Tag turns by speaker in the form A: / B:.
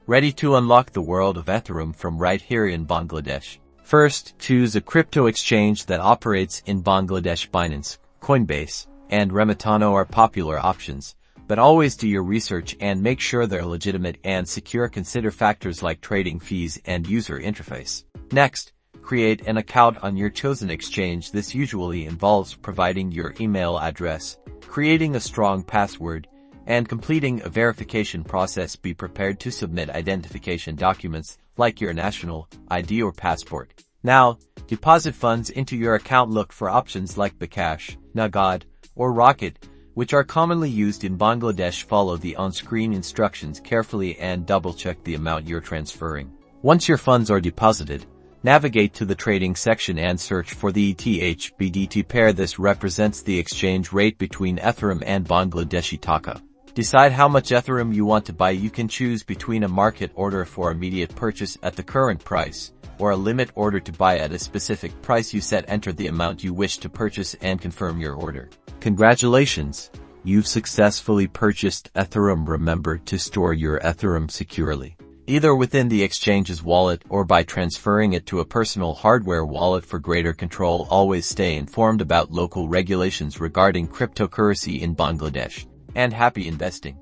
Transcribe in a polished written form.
A: Ready to unlock the world of Ethereum from right here in Bangladesh? First, choose a crypto exchange that operates in Bangladesh. Binance, Coinbase, and Remitano are popular options, but always do your research and make sure they're legitimate and secure. Consider factors like trading fees and user interface. Next, create an account on your chosen exchange. This usually involves providing your email address, creating a strong password, and completing a verification process. Be prepared to submit identification documents like your national ID or passport. Now, deposit funds into your account. Look for options like Bcash, Nagad, or Rocket, which are commonly used in Bangladesh. Follow the on-screen instructions carefully and double-check the amount you're transferring. Once your funds are deposited, navigate to the trading section and search for the ETH-BDT pair. This represents the exchange rate between Ethereum and Bangladeshi Taka. Decide how much Ethereum you want to buy. You can choose between a market order for immediate purchase at the current price, or a limit order to buy at a specific price you set. Enter the amount you wish to purchase and confirm your order. Congratulations! You've successfully purchased Ethereum. Remember to store your Ethereum securely, either within the exchange's wallet or by transferring it to a personal hardware wallet for greater control. Always stay informed about local regulations regarding cryptocurrency in Bangladesh. And happy investing!